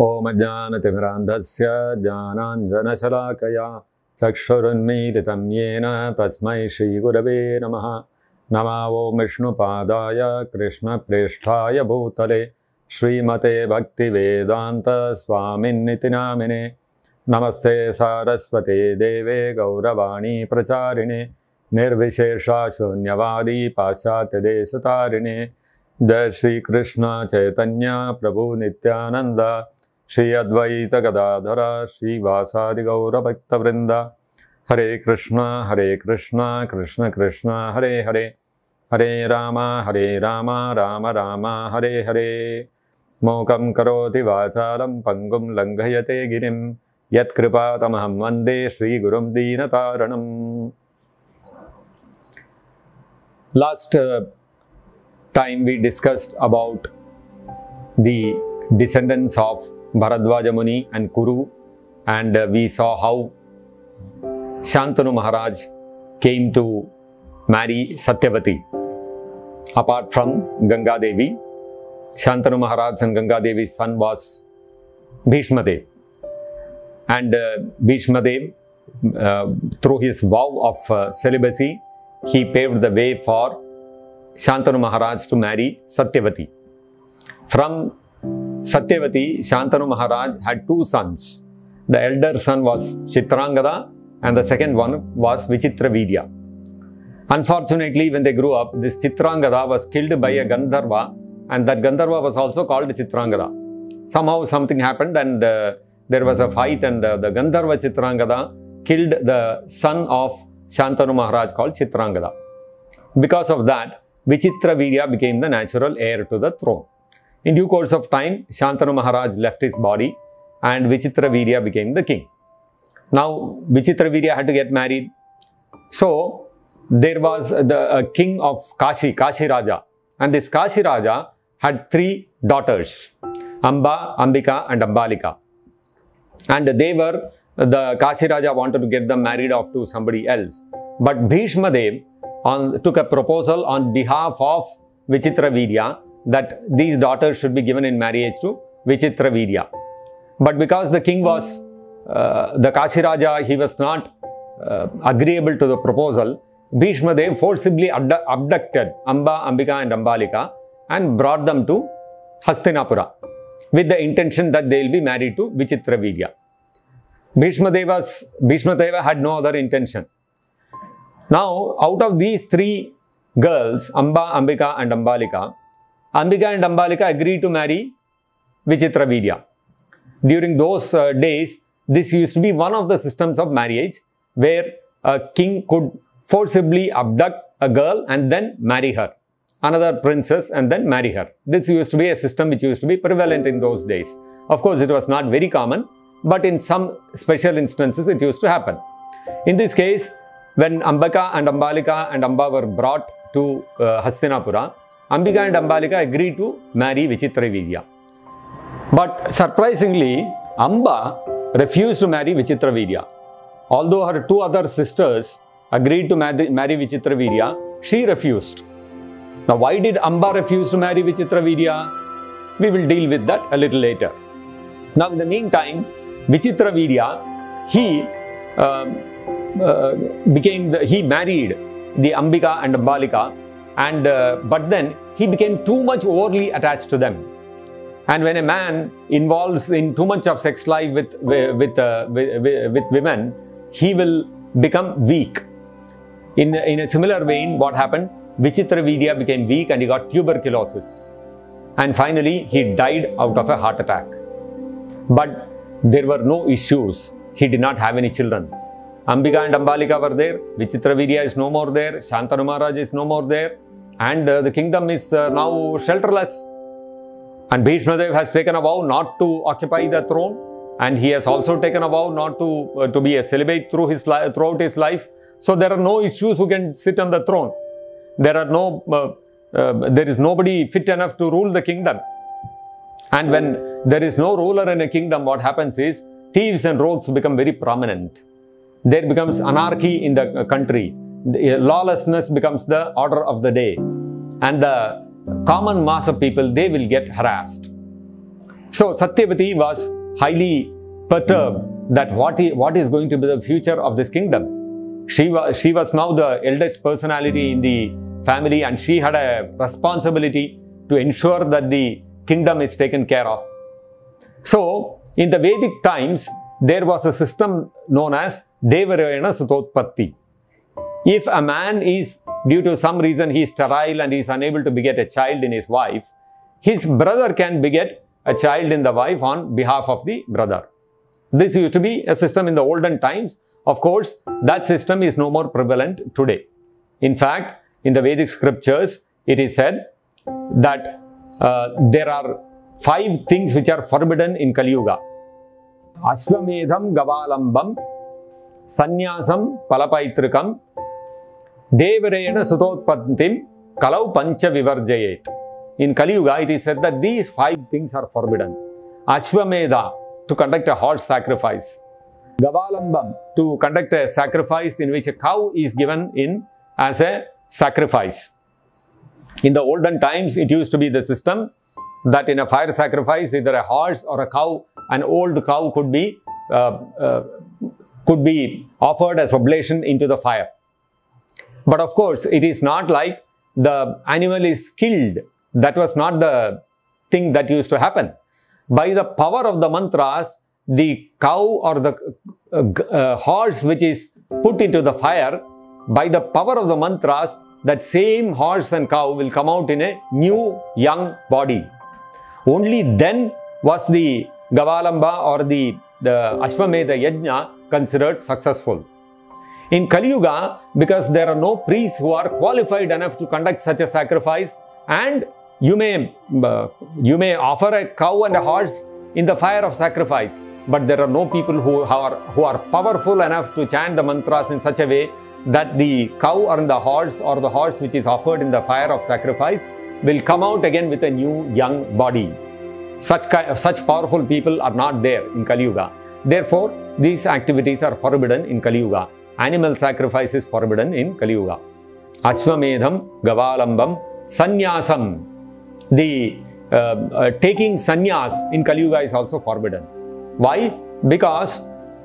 Om Jnanatimirandhasya Jnananjanashalakaya Chakshurunmilitam Yena Tasmai Shri Gurave Namaha. Nama Om Vishnupadaya Krishna Presthaya Bhutale Srimate Bhakti Vedanta Swaminiti Namine. Namaste Saraswate Deve Gauravani Pracharine Nirvishesha Shunyavadi Paschatya Desatarine. Jai Shri Krishna Chaitanya Prabhu Nityananda Shri Advaita Gadadhara Shri Vasadi Gaura Bhakta Vrinda. Hare Krishna Krishna Krishna Hare Hare Hare Rama Rama Rama Hare Hare. Mokam karoti vacharam pangum langhayate girim yat kripatamaham vande Shri Gurum Deenataranam. Last time we discussed about the descendants of Bharadwaja Muni and Kuru, and we saw how Shantanu Maharaj came to marry Satyavati. Apart from Ganga Devi, Shantanu Maharaj and Ganga Devi's son was Bhishma Dev. And Bhishma Dev, through his vow of celibacy, he paved the way for Shantanu Maharaj to marry Satyavati. From Satyavati, Shantanu Maharaj had two sons. The elder son was Chitrangada and the second one was Vichitravirya. Unfortunately, when they grew up, this Chitrangada was killed by a Gandharva, and that Gandharva was also called Chitrangada. Somehow something happened and there was a fight, and the Gandharva Chitrangada killed the son of Shantanu Maharaj called Chitrangada. Because of that, Vichitravirya became the natural heir to the throne. In due course of time, Shantanu Maharaj left his body and Vichitravirya became the king. Now, Vichitravirya had to get married. So, there was the king of Kashi, Kashi Raja. And this Kashi Raja had three daughters, Amba, Ambika and Ambalika. And they were, the Kashi Raja wanted to get them married off to somebody else. But Bhishma Dev took a proposal on behalf of Vichitravirya that these daughters should be given in marriage to Vichitravirya. But because the king was, the Kashi Raja, he was not agreeable to the proposal, Bhishma Dev forcibly abducted Amba, Ambika and Ambalika and brought them to Hastinapura with the intention that they will be married to Vichitravirya. Bhishma Deva had no other intention. Now, out of these three girls, Amba, Ambika and Ambalika, Ambika and Ambalika agreed to marry Vichitravirya. During those days, this used to be one of the systems of marriage where a king could forcibly abduct a girl and then marry her, another princess and then marry her. This used to be a system which used to be prevalent in those days. Of course, it was not very common, but in some special instances it used to happen. In this case, when Ambika and Ambalika and Amba were brought to Hastinapura, Ambika and Ambalika agreed to marry Vichitravirya. But surprisingly, Amba refused to marry Vichitravirya. Although her two other sisters agreed to marry Vichitravirya, she refused. Now, why did Amba refuse to marry Vichitravirya? We will deal with that a little later. Now, in the meantime, Vichitravirya, he married the Ambika and Ambalika, and but then he became too much overly attached to them. And when a man involves in too much of sex life with women, he will become weak. In a similar vein, what happened? Vichitravirya became weak and he got tuberculosis. And finally, he died out of a heart attack. But there were no issues. He did not have any children. Ambika and Ambalika were there, Vichitravirya is no more there, Shantanu Maharaj is no more there, and the kingdom is now shelterless. And Bhishma Dev has taken a vow not to occupy the throne, and he has also taken a vow not to be a celibate throughout his life. So there are no issues who can sit on the throne. There is nobody fit enough to rule the kingdom. And when there is no ruler in a kingdom, what happens is thieves and rogues become very prominent. There becomes anarchy in the country. Lawlessness becomes the order of the day. And the common mass of people, they will get harassed. So Satyavati was highly perturbed that what is going to be the future of this kingdom. She was now the eldest personality in the family, and she had a responsibility to ensure that the kingdom is taken care of. So, in the Vedic times, there was a system known as Devarayana Sutotpatti. If a man is, due to some reason, he is sterile and he is unable to beget a child in his wife, his brother can beget a child in the wife on behalf of the brother. This used to be a system in the olden times. Of course, that system is no more prevalent today. In fact, in the Vedic scriptures, it is said that there are 5 things which are forbidden in Kali Yuga. Ashwamedham Gavalambam, Sannyasam Palapaitrikam, Devarayana Sutotpantim, Kalau Pancha Vivarjayet. In Kali Yuga, it is said that these 5 things are forbidden. Ashwamedha, to conduct a horse sacrifice. Gavalambam, to conduct a sacrifice in which a cow is given in as a sacrifice. In the olden times, it used to be the system that in a fire sacrifice, either a horse or a cow, an old cow could be offered as oblation into the fire. But of course, it is not like the animal is killed. That was not the thing that used to happen. By the power of the mantras, the cow or the horse which is put into the fire, by the power of the mantras, that same horse and cow will come out in a new young body. Only then was the Gavalamba or the Ashwamedha Yajna considered successful. In Kali Yuga, because there are no priests who are qualified enough to conduct such a sacrifice, and you may offer a cow and a horse in the fire of sacrifice, but there are no people who are powerful enough to chant the mantras in such a way that the cow or the horse which is offered in the fire of sacrifice will come out again with a new young body. Such powerful people are not there in Kali Yuga. Therefore, these activities are forbidden in Kali Yuga. Animal sacrifice is forbidden in Kali Yuga. Ashwamedham, Gavalambam, Sannyasam. The taking sannyas in Kali Yuga is also forbidden. Why? Because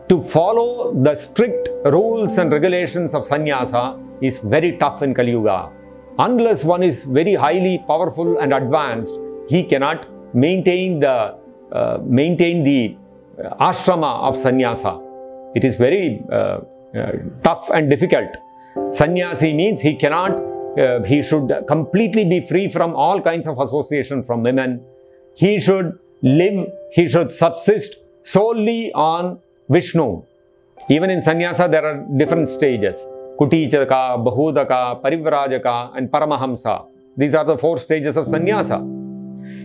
to follow the strict rules and regulations of sannyasa is very tough in Kali Yuga. Unless one is very highly powerful and advanced, he cannot maintain the ashrama of sannyasa. It is very tough and difficult. Sannyasi means he should completely be free from all kinds of association from women. He should subsist solely on Vishnu. Even in sannyasa, there are different stages. Kutichaka, Bahudaka, Parivrajaka and Paramahamsa. These are the 4 stages of sannyasa.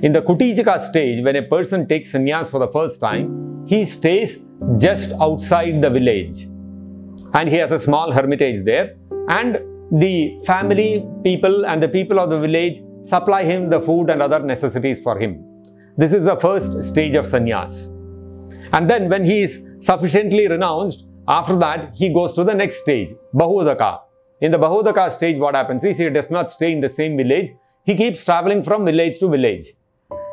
In the Kutichaka stage, when a person takes sannyas for the first time, he stays just outside the village. And he has a small hermitage there. And the family people and the people of the village supply him the food and other necessities for him. This is the first stage of sannyas. And then when he is sufficiently renounced, after that he goes to the next stage, Bahudaka. In the Bahudaka stage, what happens is he does not stay in the same village. He keeps traveling from village to village.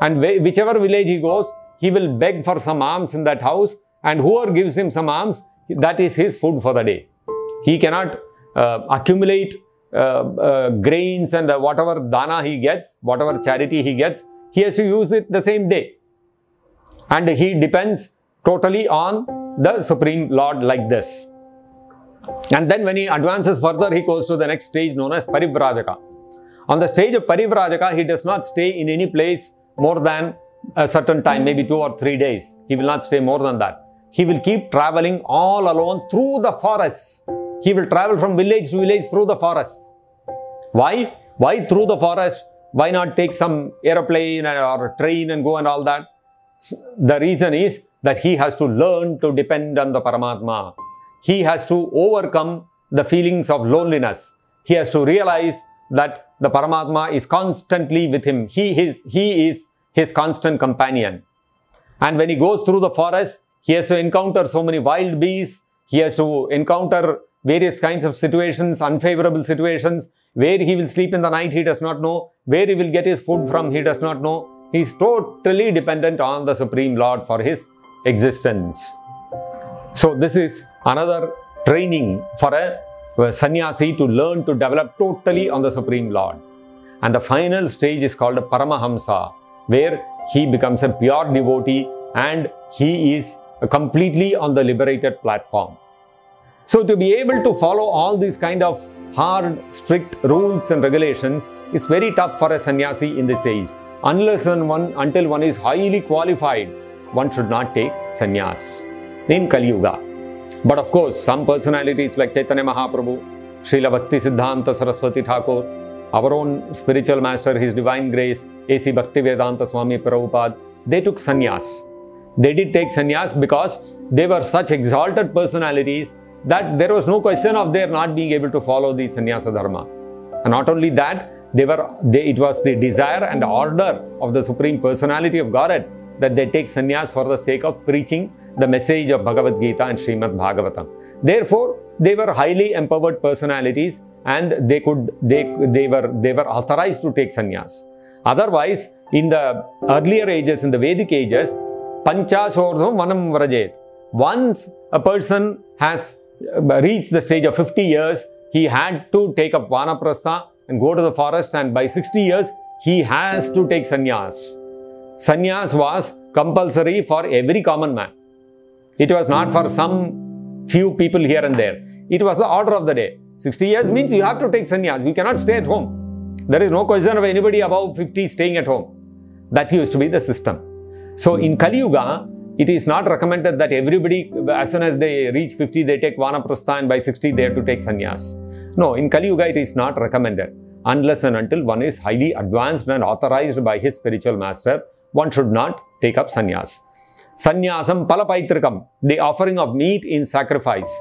And whichever village he goes, he will beg for some alms in that house, and whoever gives him some alms, that is his food for the day. He cannot accumulate grains and whatever dana he gets, whatever charity he gets, he has to use it the same day. And he depends totally on the Supreme Lord like this. And then when he advances further, he goes to the next stage known as Parivrajaka. On the stage of Parivrajaka, he does not stay in any place more than a certain time, maybe 2 or 3 days. He will not stay more than that. He will keep traveling all alone through the forests. He will travel from village to village through the forests. Why? Why through the forest? Why not take some aeroplane or train and go and all that? The reason is that he has to learn to depend on the Paramatma. He has to overcome the feelings of loneliness. He has to realize that the Paramatma is constantly with him. He is his constant companion. And when he goes through the forest, he has to encounter so many wild beasts. He has to encounter various kinds of situations, unfavorable situations. Where he will sleep in the night, he does not know. Where he will get his food from, he does not know. he is totally dependent on the Supreme Lord for his existence. So this is another training for a sannyasi to learn to develop totally on the Supreme Lord. And the final stage is called a Paramahamsa, where he becomes a pure devotee and he is completely on the liberated platform. So to be able to follow all these kind of hard, strict rules and regulations, it's very tough for a sannyasi in this age. Unless and until one is highly qualified, one should not take sannyas in Kali Yuga. But of course, some personalities like Chaitanya Mahaprabhu, Srila Bhakti Siddhanta Saraswati Thakur, our own spiritual master, His Divine Grace, A.C. Bhaktivedanta Swami Prabhupada, they took sannyas. They did take sannyas because they were such exalted personalities that there was no question of their not being able to follow the sannyasa dharma. And not only that, it was the desire and order of the Supreme Personality of Godhead that they take sannyas for the sake of preaching the message of Bhagavad Gita and Srimad Bhagavatam. Therefore, they were highly empowered personalities and they were authorized to take sannyas. Otherwise, in the earlier ages, in the Vedic ages, Panchashordham Vanam Vrajet. Once a person has reached the stage of 50 years, he had to take up Vanaprastha and go to the forest, and by 60 years, he has to take sannyas. Sannyas was compulsory for every common man. It was not for some few people here and there. It was the order of the day. 60 years means you have to take sannyas. You cannot stay at home. There is no question of anybody above 50 staying at home. That used to be the system. So in Kali Yuga, it is not recommended that everybody, as soon as they reach 50, they take Vanaprastha, and by 60, they have to take sannyas. No, in Kali Yuga, it is not recommended. Unless and until one is highly advanced and authorized by his spiritual master, one should not take up sannyas. Sannyasam palapaitrikam, the offering of meat in sacrifice.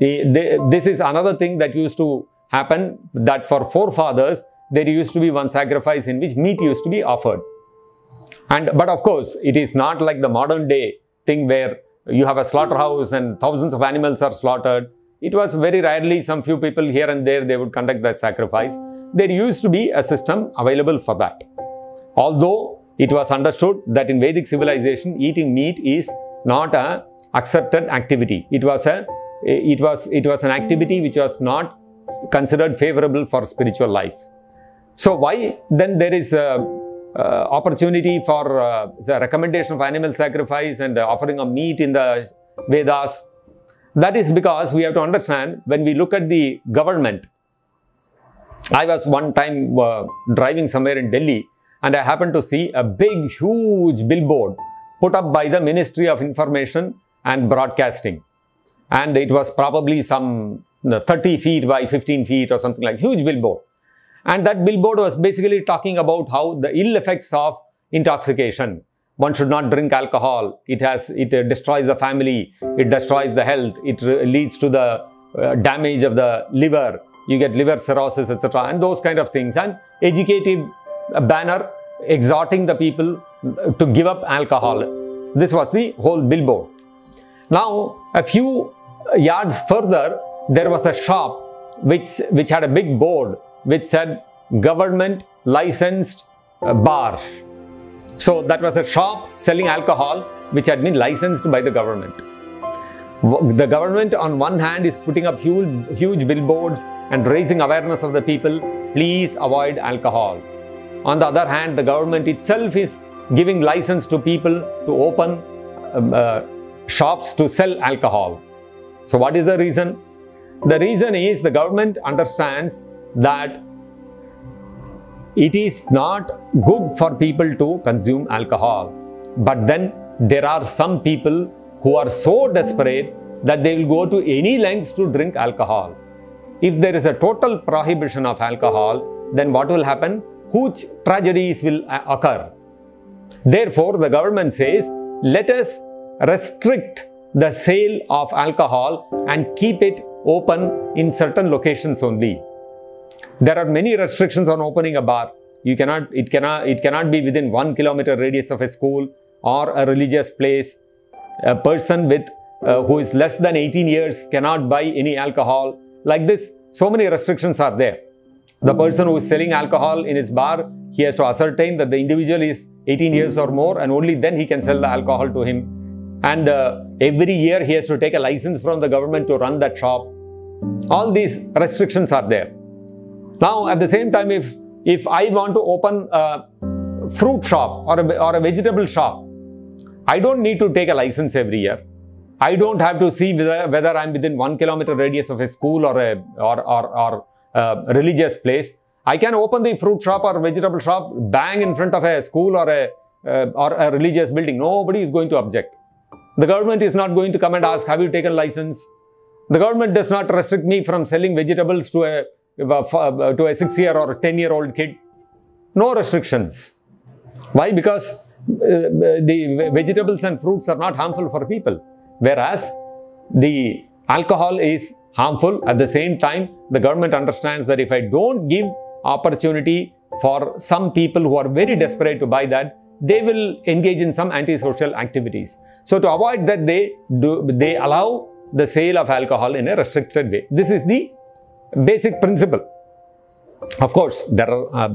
This is another thing that used to happen, that for forefathers, there used to be one sacrifice in which meat used to be offered. But of course, it is not like the modern day thing where you have a slaughterhouse and thousands of animals are slaughtered. It was very rarely, some few people here and there, they would conduct that sacrifice. There used to be a system available for that. Although it was understood that in Vedic civilization, eating meat is not an accepted activity. It was an activity which was not considered favorable for spiritual life. So why then there is opportunity for the recommendation of animal sacrifice and offering of meat in the Vedas? That is because we have to understand, when we look at the government. I was one time driving somewhere in Delhi, and I happened to see a big, huge billboard put up by the Ministry of Information and Broadcasting. And it was probably some 30 feet by 15 feet or something like, huge billboard. And that billboard was basically talking about how the ill effects of intoxication. One should not drink alcohol. It destroys the family. It destroys the health. It leads to the damage of the liver. You get liver cirrhosis, etc. And those kind of things. And educative banner exhorting the people to give up alcohol. This was the whole billboard. Now, a few yards further, there was a shop which had a big board which said government licensed bar. So that was a shop selling alcohol which had been licensed by the government. The government on one hand is putting up huge billboards and raising awareness of the people, please avoid alcohol. On the other hand, the government itself is giving license to people to open shops to sell alcohol. So what is the reason? The reason is the government understands that it is not good for people to consume alcohol. But then there are some people who are so desperate that they will go to any lengths to drink alcohol. If there is a total prohibition of alcohol, then what will happen? Huge tragedies will occur. Therefore, the government says, let us restrict the sale of alcohol and keep it open in certain locations only. There are many restrictions on opening a bar. It cannot be within 1 kilometer radius of a school or a religious place. A person who is less than 18 years cannot buy any alcohol. Like this, so many restrictions are there. The person who is selling alcohol in his bar, he has to ascertain that the individual is 18 years or more, and only then he can sell the alcohol to him. And every year he has to take a license from the government to run that shop. All these restrictions are there. Now, at the same time, if I want to open a fruit shop or a vegetable shop, I don't need to take a license every year. I don't have to see whether I'm within 1 kilometer radius of a school or a religious place. I can open the fruit shop or vegetable shop bang in front of a school or a religious building. Nobody is going to object. The government is not going to come and ask, have you taken license? The government does not restrict me from selling vegetables to a 6-year or a 10-year-old kid. No restrictions. Why? Because the vegetables and fruits are not harmful for people. Whereas the alcohol is harmful. At the same time, the government understands that if I don't give opportunity for some people who are very desperate to buy that, they will engage in some antisocial activities. So to avoid that, they allow the sale of alcohol in a restricted way. This is the basic principle. Of course, there are,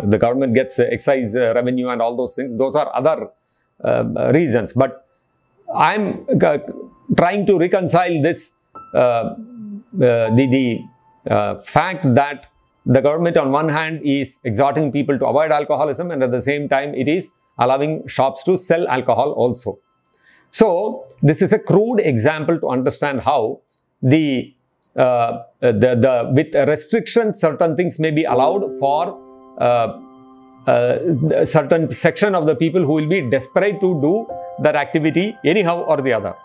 the government gets excise revenue and all those things. Those are other reasons. But I am trying to reconcile this fact that the government on one hand is exhorting people to avoid alcoholism, and at the same time it is allowing shops to sell alcohol also. So this is a crude example to understand how with restrictions certain things may be allowed for a certain section of the people who will be desperate to do that activity anyhow or the other.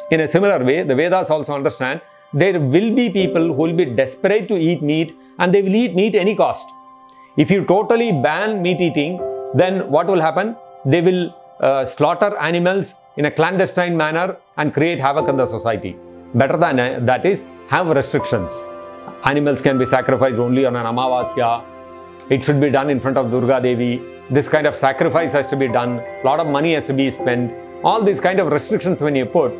In a similar way, the Vedas also understand there will be people who will be desperate to eat meat, and they will eat meat any cost. If you totally ban meat eating, then what will happen? They will slaughter animals in a clandestine manner and create havoc in the society. Better than that is have restrictions. Animals can be sacrificed only on an Amavasya. It should be done in front of Durga Devi. This kind of sacrifice has to be done. A lot of money has to be spent. All these kind of restrictions when you put,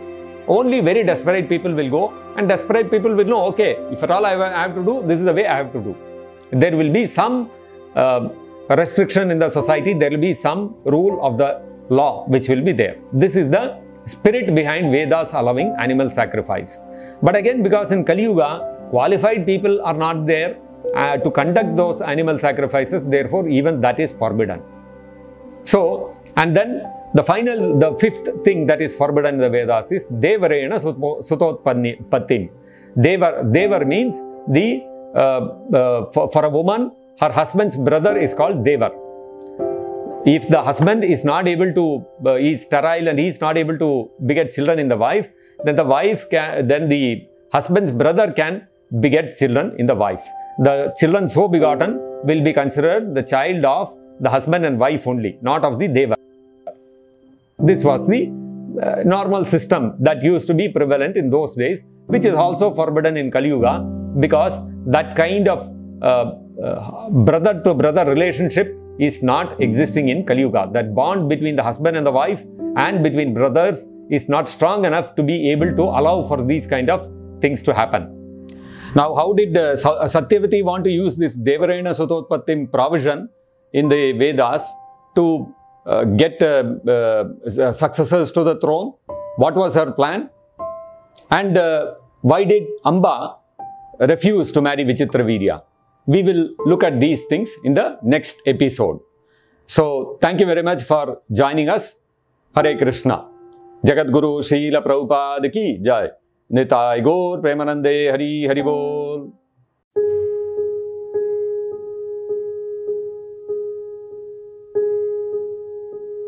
only very desperate people will go, and desperate people will know, okay, if at all I have to do, this is the way I have to do. There will be some restriction in the society, there will be some rule of the law which will be there. This is the spirit behind Vedas allowing animal sacrifice. But again, because in Kali Yuga, qualified people are not there to conduct those animal sacrifices, therefore even that is forbidden. So, and then the fifth thing that is forbidden in the Vedas is Devarena Sutotpattim. Devar means for a woman, her husband's brother is called Devar. If the husband is not able to, he is sterile and he is not able to beget children in the wife, then the husband's brother can beget children in the wife. The children so begotten will be considered the child of the husband and wife only, not of the Deva. This was the normal system that used to be prevalent in those days, which is also forbidden in Kali Yuga, because that kind of brother to brother relationship is not existing in Kali Yuga. That bond between the husband and the wife and between brothers is not strong enough to be able to allow for these kind of things to happen. Now, how did Satyavati want to use this Devarena Sutotpattim provision in the Vedas to get successors to the throne? What was her plan? And why did Amba refuse to marry Vichitravirya? We will look at these things in the next episode. So, thank you very much for joining us. Hare Krishna. Jagat Guru Srila Prabhupada ki Jai. Nitai Gaur Premanande Hari Hari Bol.